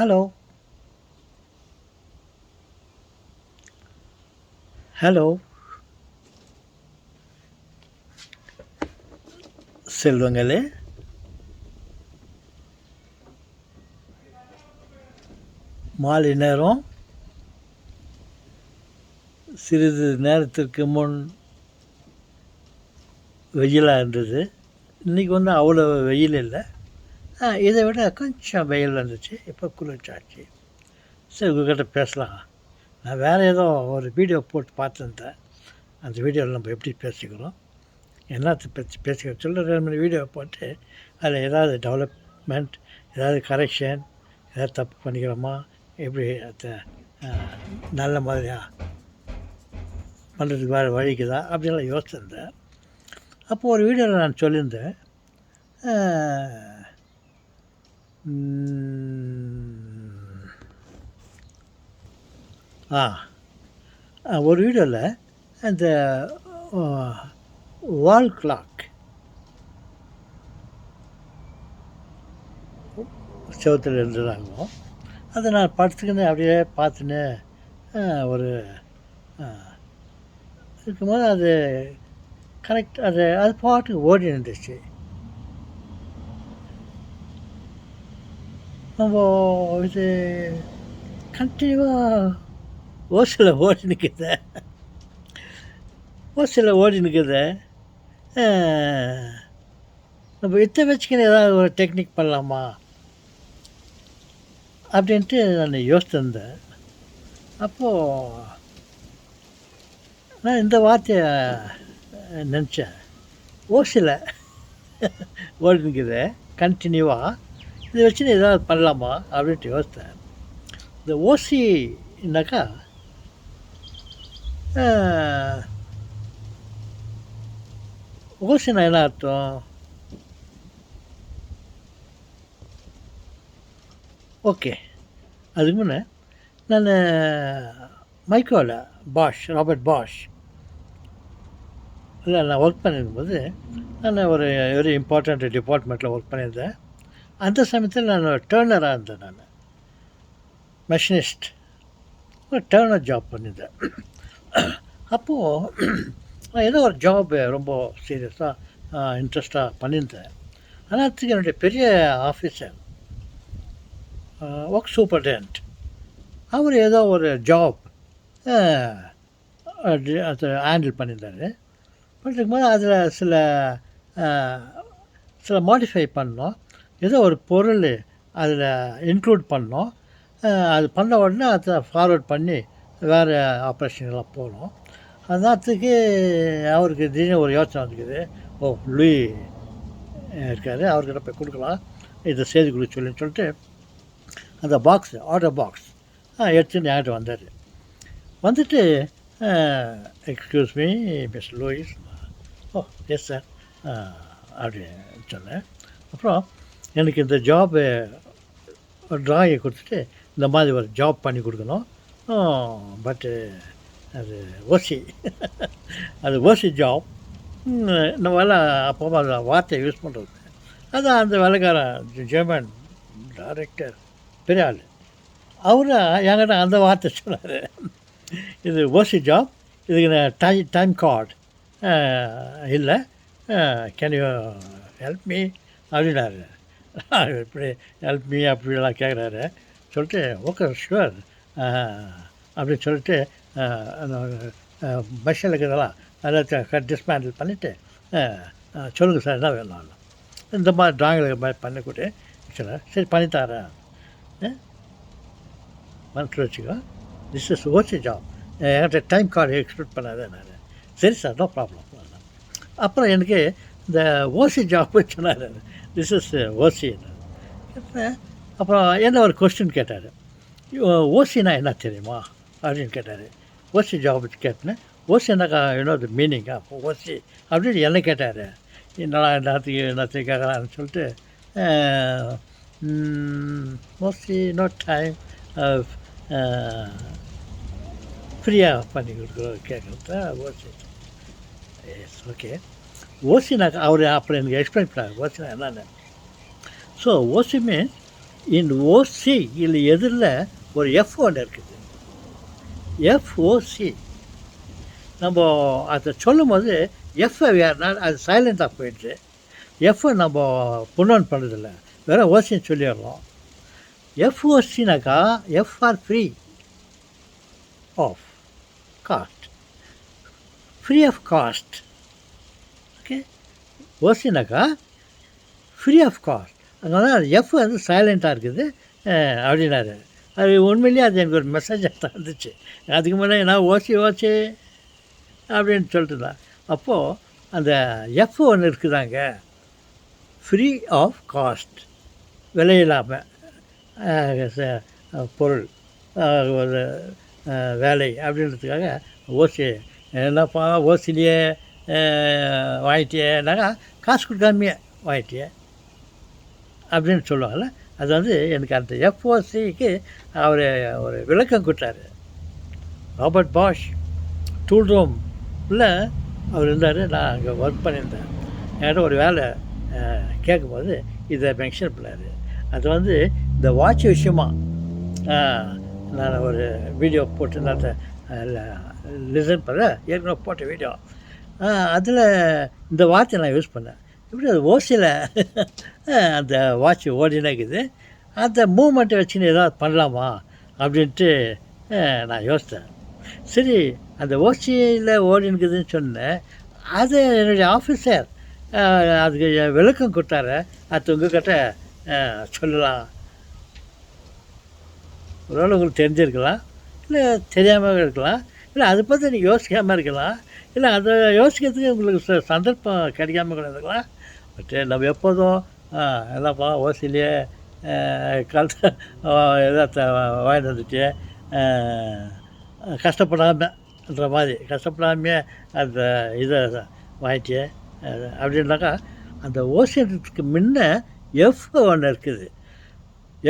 Hello, hello. செல்வங்களே, மாலை நேரம் சிறிது நேரத்திற்கு முன் வெயிலாக இருந்தது. இன்றைக்கி ஒன்றும் அவ்வளோ வெயில் இல்லை. இதை விட கொஞ்சம் வெயில் வந்துச்சு. இப்போ குளிர்ச்சாச்சு. சரி, உங்கள்கிட்ட பேசலாம். நான் வேறு ஏதோ ஒரு வீடியோ போட்டு பார்த்துருந்தேன். அந்த வீடியோவில் நம்ம எப்படி பேசிக்கிறோம், என்னத்தை பற்றி பேசிக்கிறோம் சொல்ல 2 3 வீடியோ போட்டு அதில் ஏதாவது டெவலப்மெண்ட், ஏதாவது கரெக்ஷன், ஏதாவது தப்பு பண்ணிக்கிறோமா, எப்படி அதை நல்ல மாதிரியாக பண்ணுறதுக்கு வேறு வழிக்குதா அப்படின்லாம் யோசிச்சிருந்தேன். அப்போது ஒரு வீடியோவில் நான் சொல்லியிருந்தேன், ஒரு வீடியோவில் அந்த வால் கிளாக் செவத்தில் இருந்ததாகவும், அதை நான் படுத்துக்கின்னு அப்படியே பார்த்துன்னு ஒரு இருக்கும்போது அது கரெக்ட், அது பாட்டுக்கு ஓடி இருந்துச்சு. நம்ம இது கண்டினியூவாக ஓசில் ஓடி நிற்குது, நம்ம இதை வச்சுக்கின்னு ஏதாவது ஒரு டெக்னிக் பண்ணலாமா அப்படின்ட்டு நான் யோசிச்சிருந்தேன். அப்போது நான் இந்த வார்த்தையை நினச்சேன், ஓசில் ஓடி நிற்குது கண்டினியூவாக, இதை வச்சுன்னு ஏதாவது பண்ணலாமா அப்படின்ட்டு யோசித்தேன். இந்த ஓசின்னாக்கா ஓசினா என்ன அர்த்தம்? ஓகே, அதுக்கு முன்னே நான் மைக்ரோவில் ராபர்ட் பாஷ் இல்லை, நான் ஒர்க் பண்ணியிருக்கும்போது நான் ஒரு வெரி இம்பார்ட்டண்ட் டிபார்ட்மெண்ட்டில் ஒர்க் பண்ணியிருந்தேன். அந்த சமயத்தில் நான் டேர்னராக இருந்தேன். நான் மெஷினிஸ்ட், ஒரு டேர்னர் ஜாப் பண்ணியிருந்தேன். அப்போது நான் ஏதோ ஒரு ஜாப் ரொம்ப சீரியஸாக இன்ட்ரெஸ்டாக பண்ணியிருந்தேன். ஆனால் அதுக்கு என்னுடைய பெரிய ஆஃபீஸர், ஒர்க் சூப்பர்டென்ட், அவர் ஏதோ ஒரு ஜாப் அதை ஹேண்டில் பண்ணியிருந்தார். பண்ணிருக்கும்போது அதில் சில மாடிஃபை பண்ணோம். ஏதோ ஒரு பொருள் அதில் இன்க்ளூட் பண்ணோம். அது பண்ண உடனே அதை ஃபார்வர்ட் பண்ணி வேறு ஆப்ரேஷன்லாம் போகணும். அதுக்கு அவருக்கு திடீர்னு ஒரு யோசனை வந்துக்குது. லூயி இருக்கார், அவர்கிட்ட போய் கொடுக்கலாம், இதை செய்து கொடுக்க சொல்லிட்டு அந்த ஆர்டர் பாக்ஸ் எடுத்துன்னு என்கிட்ட வந்தார். வந்துட்டு, excuse me miss Louis, yes sir அப்படின்னு சொன்னேன். அப்புறம் எனக்கு இந்த ஜாபு ட்ராயை கொடுத்துட்டு இந்த மாதிரி ஒரு ஜாப் பண்ணி கொடுக்கணும், பட்டு அது ஓசி அது ஓசி ஜாப். நம்மளால் அப்போ அந்த வார்த்தையை யூஸ் பண்ணுறது. அதான் அந்த வேலைக்காரன் ஜெர்மன் டைரக்டர், பெரிய ஆள், அவர் என்கிட்ட அந்த வார்த்தை சொன்னார், இது ஓசி ஜாப், இதுக்கு டைம் கார்டு இல்லை, கேன் யூ ஹெல்ப் மீ அப்படின்னாரு. இப்படி ஹெல்ப் மீ அப்படிலாம் கேட்குறாரு. சொல்லிட்டு ஓகே ஷுவர் அப்படின்னு சொல்லிட்டு பஸ்ஸில் இருக்கிறதெல்லாம் அதெல்லாம் டிஸ்மேண்டில் பண்ணிவிட்டு, சொல்லுங்கள் சார் என்ன வேணும், இந்த மாதிரி ட்ராயிங்கில் மாதிரி பண்ணி கொடு சார். சரி பண்ணித்தரேன், மனசில் வச்சுக்கோ, திஸ் இஸ் ஓசி ஜாப், என்கிட்ட டைம் கார்டு எக்ஸ்பெக்ட் பண்ணாதே. நான் சரி சார், நோ ப்ராப்ளம். அப்புறம் எனக்கு இந்த ஓசி ஜாப் சொன்னார், திஸ் இஸ் ஓசி. அப்புறம் என்ன ஒரு கொஸ்டின் கேட்டார், ஓசினா என்ன தெரியுமா அப்படின்னு கேட்டார். ஓசி ஜாப் கேட்டேன், ஓசினாக்கா த மீனிங்கா ஓசி அப்படின்னு என்ன கேட்டார். என்னத்துக்கு கேட்கலான்னு சொல்லிட்டு, மோஸ்ட்லி நோ டைம் ஃப்ரீயாக பண்ணி கொடுக்குறோம் கேட்குறது ஓசி. S, okay. ஓசினாக்கா அவர் அப்புறம் எனக்கு எக்ஸ்பிளைன் பண்ணார் ஓசினா என்னென்னு. ஸோ ஓசி மீன்ஸ் இந்த ஓசி இல்லை எதிரில் ஒரு எஃப் ஒன்று இருக்குது. எஃப்ஓசி நம்ம அதை சொல்லும்போது எஃப்ஐ அது சைலண்ட்டாக போயிடுச்சு. எஃப்ஐ நம்ம புனோன் பண்ணுறதில்ல, வெறும் ஓசின்னு சொல்லிடுறோம். எஃப்ஓசினாக்கா F R free of cost, free of cost. Okay, ஓசினாக்கா ஃப்ரீ ஆஃப் காஸ்ட். அதனால எஃப் வந்து சைலண்ட்டாக இருக்குது அப்படின்னாரு. அது உண்மையிலேயே அது எனக்கு ஒரு மெசேஜாக தான் இருந்துச்சு. அதுக்கு முன்னாடி நான் ஓசி ஓசி அப்படின்னு சொல்லிட்டு இருந்தேன். அப்போது அந்த எஃப் ஒன்று இருக்குதாங்க, ஃப்ரீ ஆஃப் காஸ்ட், விலையில்லாமல் பொருள் ஒரு வேலை அப்படின்றதுக்காக ஓசி. என்னப்பா ஓசிலேயே வாங்கிட்டியேனாக்கா காசு கொடுக்காமையே வாங்கிட்டியே அப்படின்னு சொல்லுவாங்கள்ல. அது வந்து எனக்கு அந்த எஃப்ஓசிக்கு அவர் ஒரு விளக்கம் கொடுத்தாரு. ராபர்ட் பாஷ் டூல் ரூமில் அவர் இருந்தார். நான் அங்கே ஒர்க் பண்ணியிருந்தேன். என்கிட்ட ஒரு வேலை கேட்கும்போது இதை மென்ஷன் பண்ணார். அது வந்து இந்த வாட்ச் விஷயமா நான் ஒரு வீடியோ போட்டு நான் லிசன் பண்ண ஏற்கனவே போட்ட வீடியோ. அதில் இந்த வாட்சை நான் யூஸ் பண்ணேன். இப்படி அது ஓசியில் அந்த வாட்ச் ஓடினே இருக்குது. அந்த மூமெண்ட்டை வச்சுன்னு ஏதாவது பண்ணலாமா அப்படின்ட்டு நான் யோசித்தேன். சரி, அந்த ஓசியில் ஓடினுக்குதுன்னு சொன்னேன். அது என்னுடைய ஆஃபீஸர் அதுக்கு விளக்கம் கொடுத்தாரு. அது உங்கள்கிட்ட சொல்லலாம். ஒருவேளை உங்களுக்கு தெரிஞ்சிருக்கலாம், இல்லை தெரியாமல் இருக்கலாம், இல்லை அதை பற்றி நீங்கள் யோசிக்காமல் இருக்கலாம், இல்லை அதை யோசிக்கிறதுக்கு உங்களுக்கு சந்தர்ப்பம் கிடைக்காம கூட இருக்கலாம். பட் நம்ம எப்போதும் என்னப்பா ஓசிலேயே கலந்து எதாவது வாங்கிட்டு வந்துட்டு கஷ்டப்படாமன்ற மாதிரி கஷ்டப்படாமையே அந்த இதை வாங்கிட்டு அப்படின்னாக்கா அந்த ஓசின்றதுக்கு முன்ன எஃப் ஒன்று இருக்குது.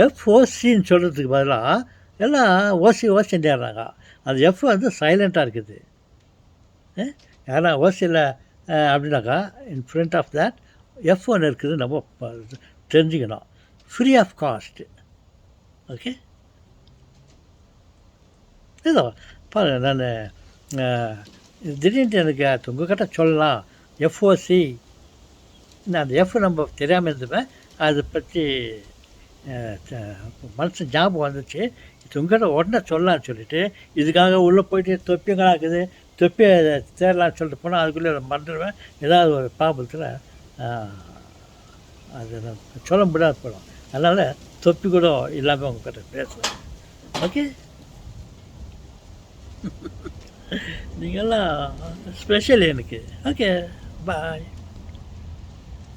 எஃப்ஓசின்னு சொல்கிறதுக்கு பதிலாக எல்லாம் ஓசின்றாங்க. அந்த எஃப் வந்து சைலண்ட்டாக இருக்குது. ஏன்னா ஓசியில் அப்படின்னாக்கா in front of that F ஒன்று இருக்குது. நம்ம தெரிஞ்சுக்கணும். Free of cost. ஓகே, ஏதோ பாருங்க, நான் திடீர்னு எனக்கு அது உங்கள்கிட்ட சொல்லலாம் எஃப்ஓசி. அந்த எஃப் நம்ம தெரியாமல் இருந்துப்பேன். அதை பற்றி மனசு ஞாபகம் வந்துச்சு. இது உங்கள்கிட்ட உடனே சொல்லலான்னு சொல்லிவிட்டு இதுக்காக உள்ளே போயிட்டு தொப்பிங்களாக்குது, தொப்பியை தேடலான்னு சொல்லிட்டு போனால் அதுக்குள்ளே மறந்துடுவேன். ஏதாவது ஒரு பாபத்தில் அது நான் சொல்ல முடியாத போயிடும். அதனால் தொப்பி கூட இல்லாமல் உங்கள்கிட்ட பேசுவேன். ஓகே, நீங்கள்லாம் ஸ்பெஷல் எனக்கு. ஓகே, பாய்.